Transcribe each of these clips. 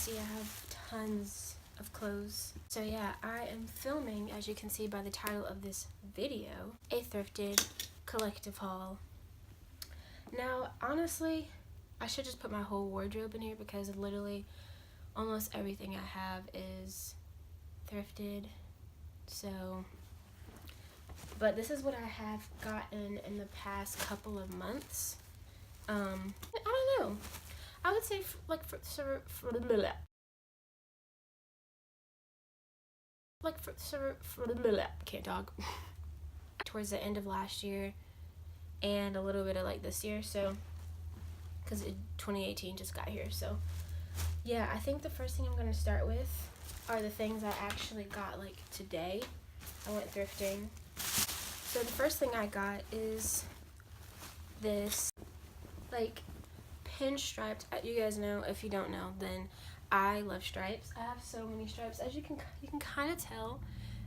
see, I have tons of clothes. So yeah, I am filming, as you can see by the title of this video, a thrifted collective haul. Now, honestly, I should just put my whole wardrobe in here because literally almost everything I have is thrifted. So, but this is what I have gotten in the past couple of months. I don't know. I would say can't talk. Towards the end of last year and a little bit of like this year, so because 2018 just got here. So yeah, I think the first thing I'm gonna start with are the things I actually got like today. I went thrifting. So the first thing I got is this like pinstriped. You guys know, if you don't know, then I love stripes. I have so many stripes. As you can kind of tell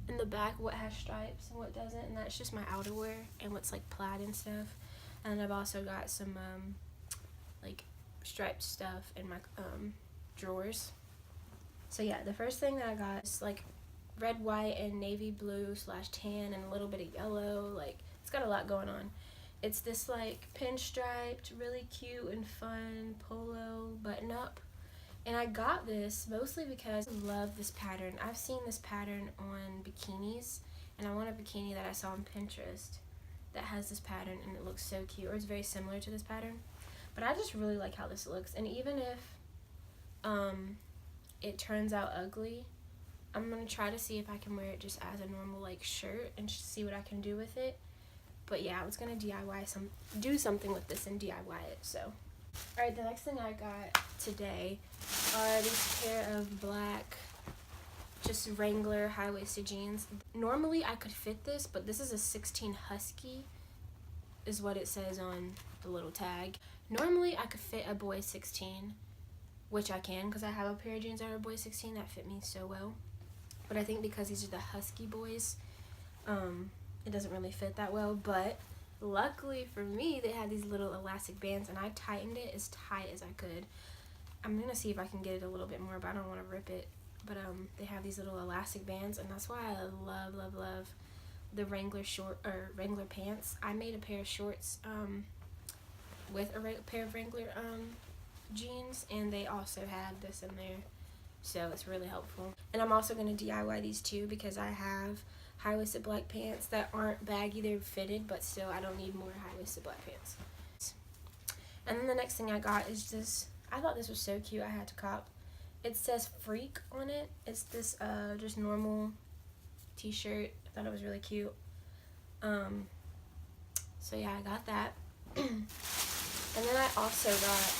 in the back what has stripes and what doesn't, and that's just my outerwear and what's like plaid and stuff. And I've also got some like striped stuff in my drawers. So yeah, the first thing that I got is like red, white, and navy blue / tan and a little bit of yellow. Like, it's got a lot going on. It's this like pinstriped, really cute and fun polo button up. And I got this mostly because I love this pattern. I've seen this pattern on bikinis, and I want a bikini that I saw on Pinterest that has this pattern, and it looks so cute, or it's very similar to this pattern. But I just really like how this looks, and even if it turns out ugly, I'm gonna try to see if I can wear it just as a normal like shirt and just see what I can do with it. But yeah, I was gonna do something with this and DIY it. So, all right, the next thing I got today are this pair of black, just Wrangler high-waisted jeans. Normally I could fit this, but this is a 16 Husky, is what it says on the little tag. Normally I could fit a boy 16, which I can because I have a pair of jeans that are boy 16 that fit me so well. But I think because these are the Husky boys, it doesn't really fit that well. But luckily for me, they had these little elastic bands, and I tightened it as tight as I could. I'm gonna see if I can get it a little bit more, but I don't want to rip it. But they have these little elastic bands, and that's why I love the Wrangler Wrangler pants. I made a pair of shorts with a pair of Wrangler jeans, and they also had this in there, so it's really helpful. And I'm also going to DIY these too because I have high-waisted black pants that aren't baggy. They're fitted, but still I don't need more high-waisted black pants. And then the next thing I got is this. I thought this was so cute, I had to cop. It says Freak on it. It's this just normal t-shirt. I thought it was really cute. So yeah, I got that. And then I also got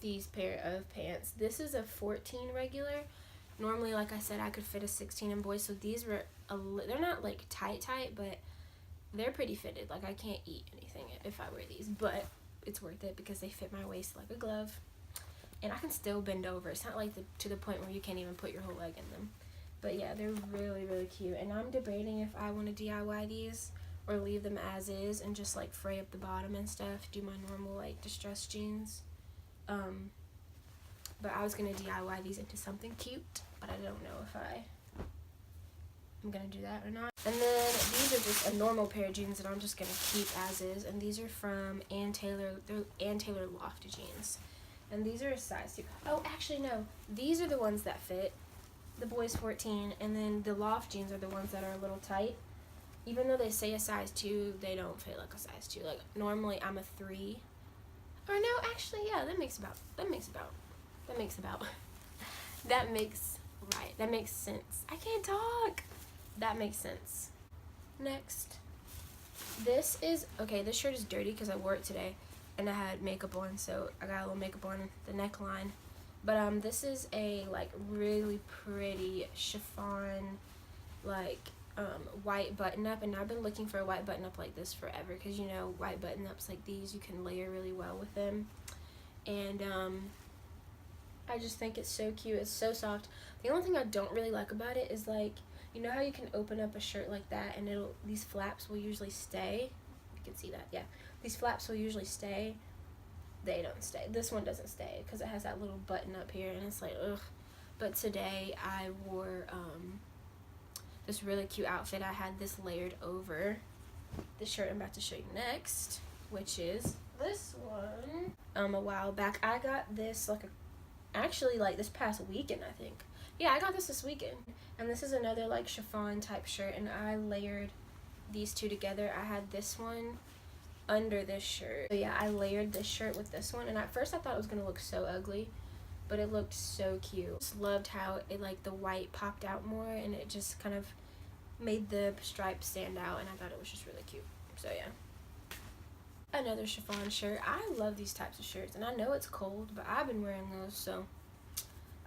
these pair of pants. This is a 14 regular. Normally, like I said, I could fit a 16 in boys, so these were they're not like tight, but they're pretty fitted. Like, I can't eat anything if I wear these, but it's worth it because they fit my waist like a glove, and I can still bend over. It's not like to the point where you can't even put your whole leg in them. But yeah, they're really cute, and I'm debating if I want to DIY these or leave them as is and just like fray up the bottom and stuff, do my normal like distressed jeans. But I was gonna DIY these into something cute, but I don't know if I'm gonna do that or not. And then these are just a normal pair of jeans that I'm just gonna keep as is, and these are from Ann Taylor. They're Ann Taylor Loft jeans, and these are a size 2. Oh, actually no, these are the ones that fit. The boys 14, and then the Loft jeans are the ones that are a little tight. Even though they say a size 2, they don't fit like a size 2. Like, normally I'm a 3. Or no, actually, yeah, that makes sense. I can't talk. That makes sense. Next, this shirt is dirty because I wore it today and I had makeup on, so I got a little makeup on the neckline. But this is a like really pretty chiffon like white button up, and I've been looking for a white button up like this forever because, you know, white button ups like these, you can layer really well with them. And I just think it's so cute. It's so soft. The only thing I don't really like about it is, like, you know how you can open up a shirt like that and these flaps will usually stay? You can see that, yeah. These flaps will usually stay. they don't stay. This one doesn't stay because it has that little button up here, and it's like, ugh. But today I wore this really cute outfit. I had this layered over the shirt I'm about to show you next, which is this one. A while back, I got this actually this past weekend, I think. Yeah, I got this weekend. And this is another like chiffon type shirt, and I layered these two together. I had this one under this shirt. So yeah, I layered this shirt with this one, and at first I thought it was gonna look so ugly, but it looked so cute. Just loved how it the white popped out more, and it just kind of made the stripes stand out, and I thought it was just really cute. So yeah. Another chiffon shirt. I love these types of shirts, and I know it's cold, but I've been wearing those, so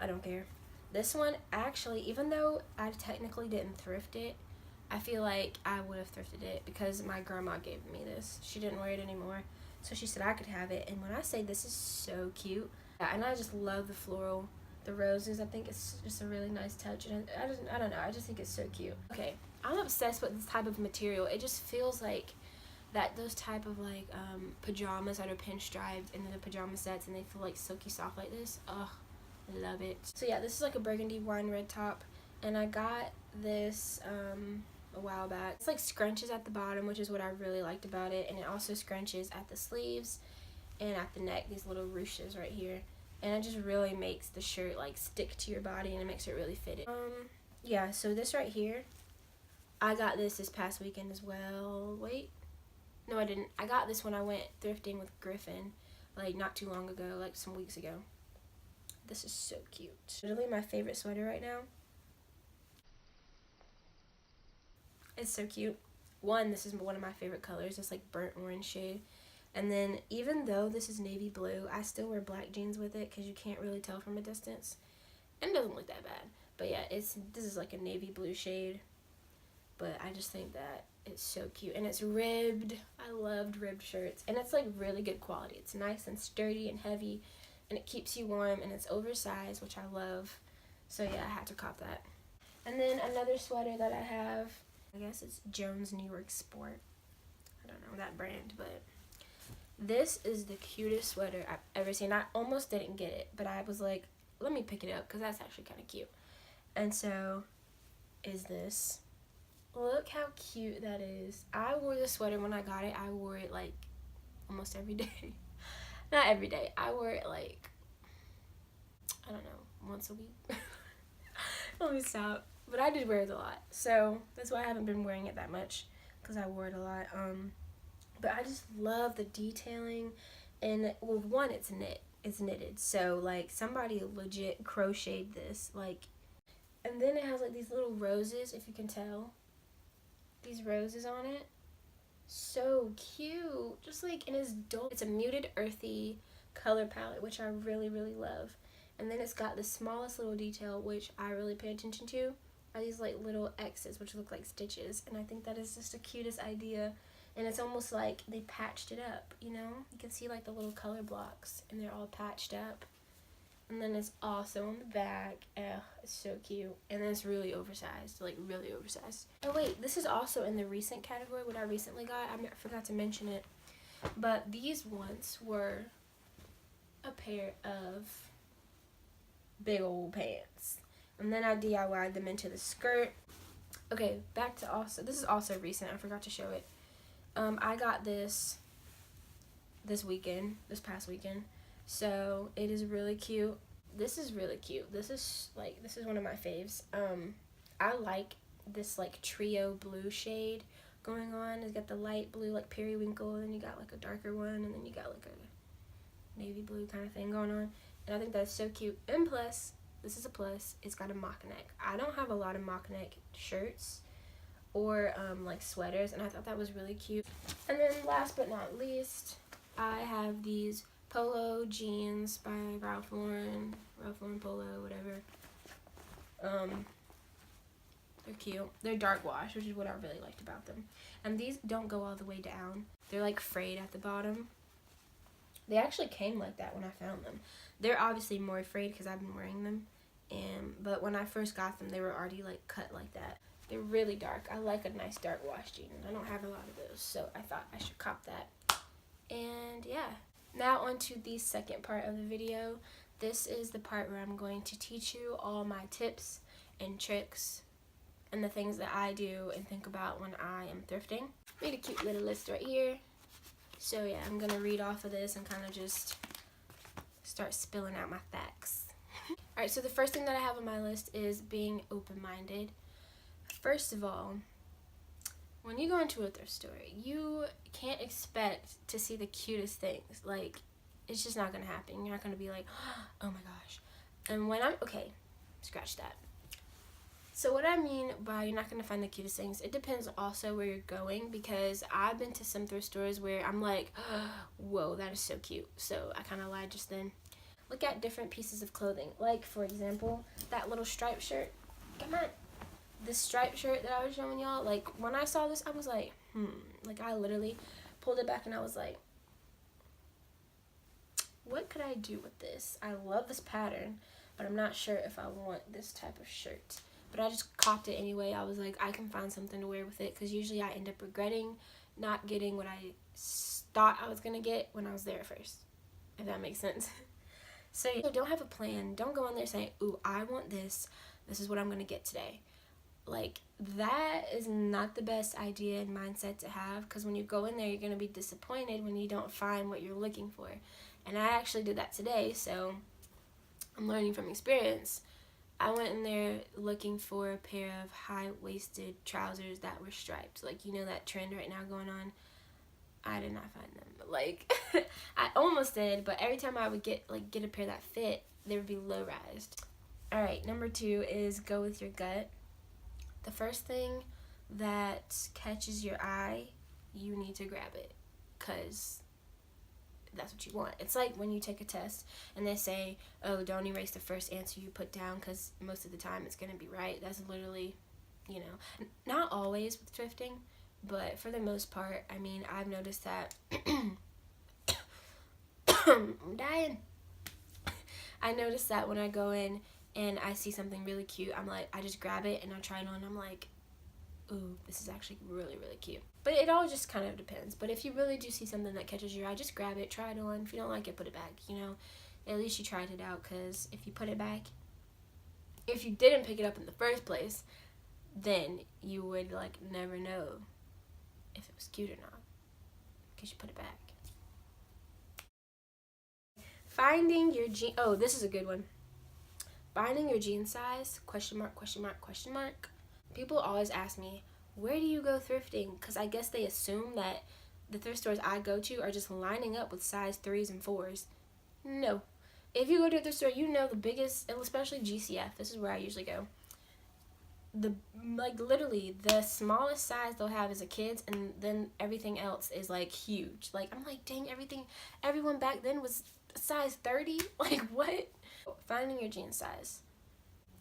I don't care. This one, actually, even though I technically didn't thrift it, I feel like I would have thrifted it because my grandma gave me this. She didn't wear it anymore, so she said I could have it. And when I say this is so cute, and I just love the floral, the roses. I think it's just a really nice touch, and I don't know, I just think it's so cute. Okay, I'm obsessed with this type of material. It just feels like those type of pajamas that are pinstriped, and then the pajama sets, and they feel like silky soft like this. Ugh, I love it. So yeah, this is like a burgundy wine red top, and I got this a while back. It's like scrunches at the bottom, which is what I really liked about it, and it also scrunches at the sleeves and at the neck, these little ruches right here, and it just really makes the shirt stick to your body, and it makes it really fitted. Yeah, so this right here, I got this past weekend as well. Wait, no, I didn't. I got this when I went thrifting with Griffin, not too long ago, some weeks ago. This is so cute. Literally my favorite sweater right now. It's so cute. One, this is one of my favorite colors. It's burnt orange shade. And then even though this is navy blue, I still wear black jeans with it because you can't really tell from a distance. And it doesn't look that bad. But yeah, this is a navy blue shade. But I just think that it's so cute. And it's ribbed. I loved ribbed shirts. And it's really good quality. It's nice and sturdy and heavy. And it keeps you warm. And it's oversized, which I love. So yeah, I had to cop that. And then another sweater that I have, I guess it's Jones New York Sport. I don't know that brand, but this is the cutest sweater I've ever seen. I almost didn't get it, but I was like, let me pick it up because that's actually kind of cute. And so is this. Look how cute that is. I wore this sweater when I got it. I wore it almost every day. Not every day. I wore it I don't know, once a week. Let me stop. But I did wear it a lot. So that's why I haven't been wearing it that much, because I wore it a lot. But I just love the detailing. And well, one, it's knitted. So somebody legit crocheted this. And then it has these little roses, if you can tell. These roses on it. So cute. Just and it's a muted earthy color palette, which I really, really love. And then it's got the smallest little detail, which I really pay attention to, are these little X's, which look like stitches. And I think that is just the cutest idea. And it's almost like they patched it up, you know? You can see the little color blocks, and they're all patched up. And then it's also on the back. It's so cute. And then it's really oversized, really oversized. Oh wait, this is also in the recent category, what I recently got. I forgot to mention it. But these once were a pair of big old pants. And then I DIY'd them into the skirt. Okay, back to this is also recent. I forgot to show it. I got this past weekend. So it is really cute. This is really cute. This is one of my faves. I like this trio blue shade going on. It's got the light blue periwinkle, and then you got a darker one, and then you got a navy blue kind of thing going on. And I think that's so cute. And plus, this is a plus, it's got a mock neck. I don't have a lot of mock neck shirts or sweaters, and I thought that was really cute. And then last but not least, I have these polo jeans by Ralph Lauren Polo, whatever. They're cute. They're dark wash, which is what I really liked about them. And these don't go all the way down. They're frayed at the bottom. They actually came like that when I found them. They're obviously more frayed because I've been wearing them. But when I first got them, they were already cut like that. They're really dark. I like a nice dark wash jean. I don't have a lot of those, so I thought I should cop that. And yeah. Now on to the second part of the video. This is the part where I'm going to teach you all my tips and tricks and the things that I do and think about when I am thrifting. Made a cute little list right here. So yeah, I'm gonna read off of this and kind of just start spilling out my facts. Alright, so the first thing that I have on my list is being open-minded. First of all, when you go into a thrift store, you can't expect to see the cutest things. Like, it's just not gonna happen. You're not gonna be like, oh my gosh. And when okay, scratch that. So what I mean by you're not gonna find the cutest things, it depends also where you're going, because I've been to some thrift stores where I'm like, whoa, that is so cute. So I kind of lied just then. Look at different pieces of clothing. Like, for example, that little striped shirt. Come on. This striped shirt that I was showing y'all, like, when I saw this, I was like, Like, I literally pulled it back and I was like, what could I do with this? I love this pattern, but I'm not sure if I want this type of shirt. But I just copped it anyway. I was like, I can find something to wear with it, because usually I end up regretting not getting what I thought I was going to get when I was there first, if that makes sense. So don't have a plan. Don't go in there saying, ooh, I want this. This is what I'm going to get today. Like, that is not the best idea and mindset to have, because when you go in there, you're going to be disappointed when you don't find what you're looking for. And I actually did that today, so I'm learning from experience. I went in there looking for a pair of high-waisted trousers that were striped. Like, you know that trend right now going on? I did not find them. Like, I almost did, but every time I would get a pair that fit, they would be low-rised. Alright, number 2 is go with your gut. The first thing that catches your eye, you need to grab it, because that's what you want. It's like when you take a test and they say, oh, don't erase the first answer you put down, because most of the time it's going to be right. That's literally, you know, not always with thrifting, but for the most part, I mean, I've noticed that I'm dying. I noticed that when I go in and I see something really cute, I'm like, I just grab it and I try it on, and I'm like, ooh, this is actually really, really cute. But it all just kind of depends. But if you really do see something that catches your eye, just grab it, try it on. If you don't like it, put it back, you know. At least you tried it out, because if you put it back, if you didn't pick it up in the first place, then you would, like, never know if it was cute or not, because you put it back. Finding your jean, oh, this is a good one. Finding your jean size, question mark, question mark, question mark. People always ask me, where do you go thrifting? Because I guess they assume that the thrift stores I go to are just lining up with size 3s and 4s. No. If you go to a thrift store, you know the biggest, and especially GCF, this is where I usually go. Literally, the smallest size they'll have is a kid's, and then everything else is, like, huge. Like, I'm like, dang, everyone back then was size 30? Like, what? Finding your jean size.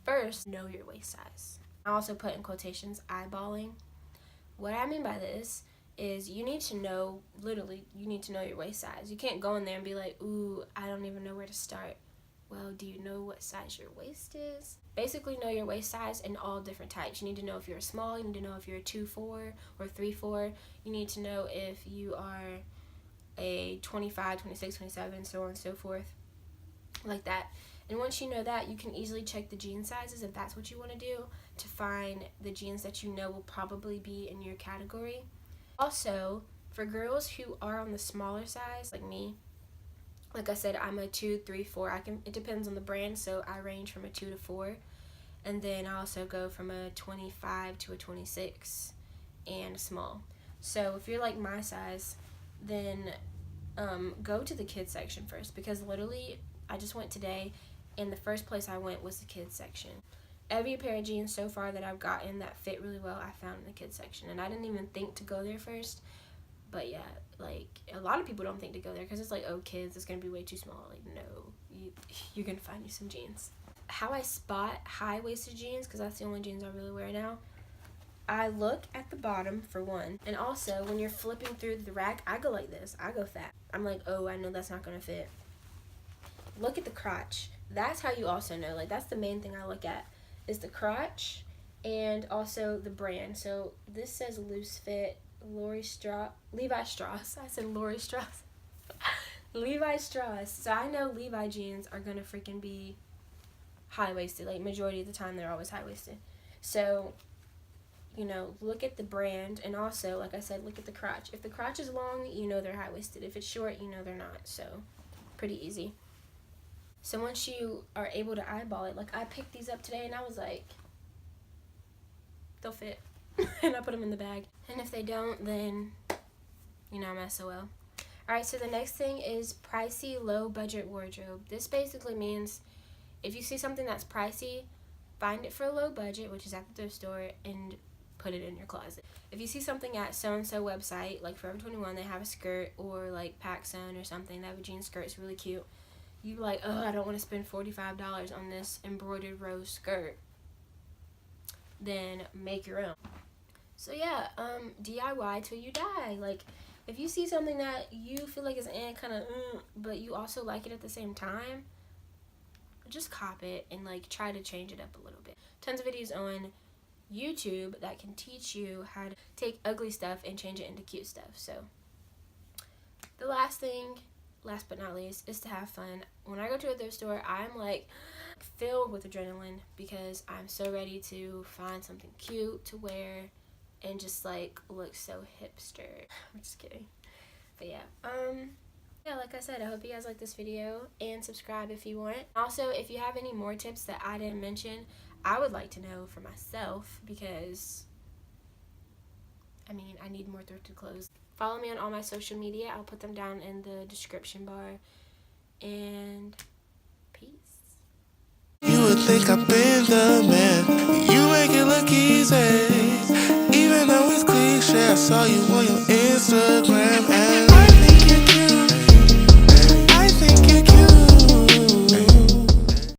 First, know your waist size. I also put in quotations, eyeballing. What I mean by this is you need to know, literally, you need to know your waist size. You can't go in there and be like, ooh, I don't even know where to start. Well, do you know what size your waist is? Basically, know your waist size in all different types. You need to know if you're a small, you need to know if you're a 2-4 or 3-4. You need to know if you are a 25, 26, 27, so on and so forth, like that. And once you know that, you can easily check the jean sizes if that's what you want to do, to find the jeans that you know will probably be in your category. Also, for girls who are on the smaller size, like me, like I said, I'm a 2, 3, 4. It depends on the brand, so I range from a 2 to 4. And then I also go from a 25 to a 26 and a small. So if you're like my size, then go to the kids section first, because literally I just went today and the first place I went was the kids section. Every pair of jeans so far that I've gotten that fit really well, I found in the kids section, and I didn't even think to go there first. But yeah, like, a lot of people don't think to go there because it's like, oh, kids, it's gonna be way too small. Like, no, you're gonna find you some jeans. How I spot high-waisted jeans, because that's the only jeans I really wear now, I look at the bottom for one, and also when you're flipping through the rack, I go like this. I go fat. I'm like, oh, I know that's not gonna fit. Look at the crotch. That's how you also know. Like, that's the main thing I look at, is the crotch and also the brand. So this says loose fit, Levi Strauss. I said Lori Strauss. Levi straws. So I know Levi jeans are gonna freaking be high-waisted. Like, majority of the time, they're always high-waisted. So, you know, look at the brand, and also, like I said, look at the crotch. If the crotch is long, you know they're high-waisted. If it's short, you know they're not. So, pretty easy. So once you are able to eyeball it, like I picked these up today, and I was like, they'll fit. And I put them in the bag. And if they don't, then, you know, I'm SOL. Alright, so the next thing is pricey, low-budget wardrobe. This basically means if you see something that's pricey, find it for a low budget, which is at the thrift store, and put it in your closet. If you see something at so-and-so website, like Forever 21, they have a skirt, or like PacSun or something, they have a jean skirt, it's really cute. You like, oh, I don't want to spend $45 on this embroidered rose skirt. Then make your own. So yeah, DIY till you die. Like, if you see something that you feel like is kind of, but you also like it at the same time, just cop it and like try to change it up a little bit. Tons of videos on YouTube that can teach you how to take ugly stuff and change it into cute stuff. So the last thing, last but not least, is to have fun. When I go to a thrift store, I'm like filled with adrenaline because I'm so ready to find something cute to wear and just like look so hipster. I'm just kidding. But yeah, like I said, I hope you guys like this video, and subscribe if you want. Also, if you have any more tips that I didn't mention, I would like to know for myself, because I mean, I need more thrifted clothes. Follow me on all my social media. I'll put them down in the description bar. And peace. You would think I've been the man. You make it look easy. Even though it's cliche, I saw you on your